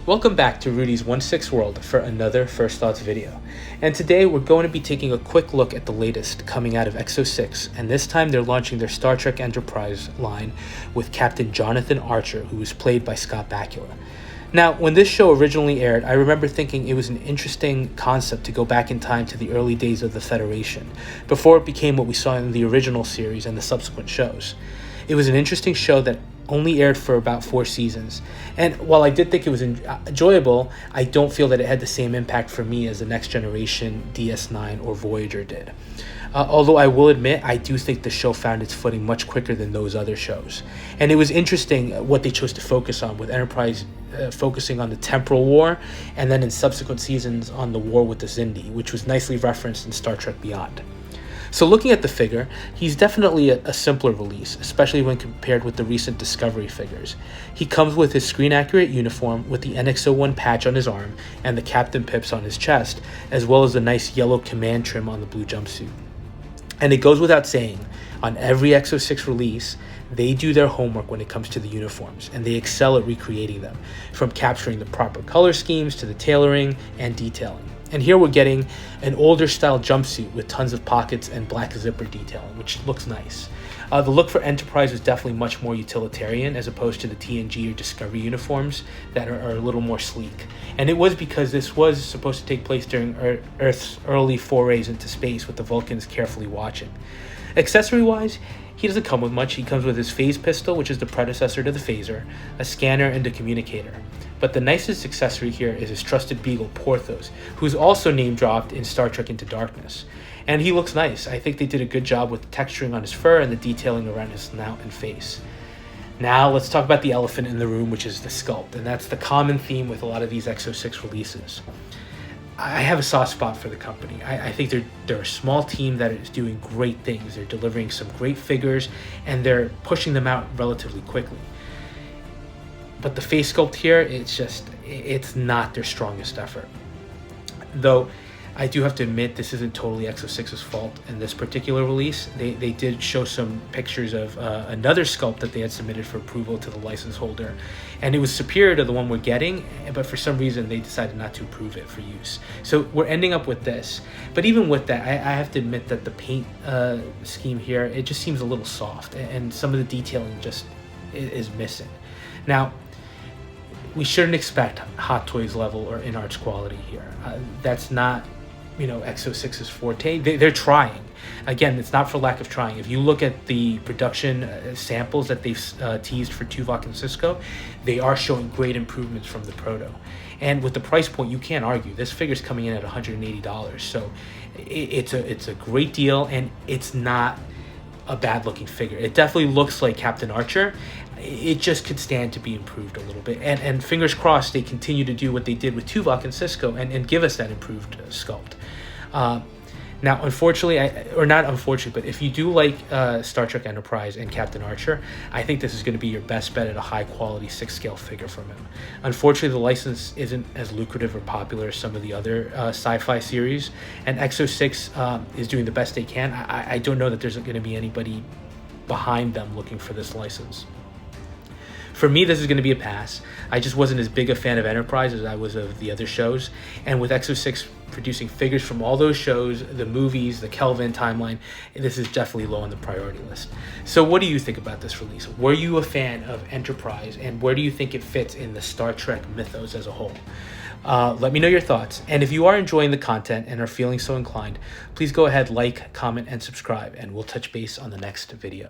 Welcome back to Rudy's 1/6 World for another First Thoughts video. And today we're going to be taking a quick look at the latest coming out of EXO-6, and this time they're launching their Star Trek Enterprise line with Captain Jonathan Archer, who was played by Scott Bakula. Now, when this show originally aired, I remember thinking it was an interesting concept to go back in time to the early days of the Federation, before it became what we saw in the original series and the subsequent shows. It was an interesting show that only aired for about 4 seasons, and while I did think it was enjoyable, I don't feel that it had the same impact for me as the Next Generation, DS9, or Voyager did. Although I will admit, I do think the show found its footing much quicker than those other shows. And it was interesting what they chose to focus on, with Enterprise focusing on the temporal war, and then in subsequent seasons on the war with the Xindi, which was nicely referenced in Star Trek Beyond. So looking at the figure, he's definitely a simpler release, especially when compared with the recent Discovery figures. He comes with his screen-accurate uniform with the NX-01 patch on his arm and the Captain Pips on his chest, as well as the nice yellow command trim on the blue jumpsuit. And it goes without saying, on every EXO-6 release, they do their homework when it comes to the uniforms, and they excel at recreating them, from capturing the proper color schemes to the tailoring and detailing. And here we're getting an older style jumpsuit with tons of pockets and black zipper detailing, which looks nice. The look for Enterprise is definitely much more utilitarian as opposed to the TNG or Discovery uniforms that are a little more sleek. And it was because this was supposed to take place during Earth's early forays into space, with the Vulcans carefully watching. Accessory-wise, he doesn't come with much. He comes with his phase pistol, which is the predecessor to the phaser, a scanner, and a communicator. But the nicest accessory here is his trusted beagle, Porthos, who's also name-dropped in Star Trek Into Darkness. And he looks nice. I think they did a good job with texturing on his fur and the detailing around his snout and face. Now let's talk about the elephant in the room, which is the sculpt, and that's the common theme with a lot of these EXO-6 releases. I have a soft spot for the company. I think they're a small team that is doing great things. They're delivering some great figures, and they're pushing them out relatively quickly. But the face sculpt here, it's not their strongest effort. Though I do have to admit, this isn't totally EXO-6's fault in this particular release. They did show some pictures of another sculpt that they had submitted for approval to the license holder, and it was superior to the one we're getting, but for some reason they decided not to approve it for use. So we're ending up with this. But even with that, I have to admit that the paint scheme here, it just seems a little soft, and some of the detailing just is missing. Now, we shouldn't expect Hot Toys level or in-arts quality here. That's not, EXO-6's forte. They're trying. Again, it's not for lack of trying. If you look at the production samples that they've teased for Tuvok and Cisco, they are showing great improvements from the proto. And with the price point, you can't argue. This figure's coming in at $180, so it's a great deal, and it's not a bad looking figure. It definitely looks like Captain Archer. It just could stand to be improved a little bit, and fingers crossed they continue to do what they did with Tuvok and Cisco and give us that improved sculpt. Now, unfortunately, or not unfortunately, but if you do like Star Trek Enterprise and Captain Archer, I think this is going to be your best bet at a high quality 6-scale figure from him. Unfortunately, the license isn't as lucrative or popular as some of the other sci-fi series, and EXO-6 is doing the best they can. I don't know that there's going to be anybody behind them looking for this license. For me, this is going to be a pass. I just wasn't as big a fan of Enterprise as I was of the other shows. And with EXO-6 producing figures from all those shows, the movies, the Kelvin timeline, this is definitely low on the priority list. So what do you think about this release? Were you a fan of Enterprise, and where do you think it fits in the Star Trek mythos as a whole? Let me know your thoughts. And if you are enjoying the content and are feeling so inclined, please go ahead, like, comment, and subscribe, and we'll touch base on the next video.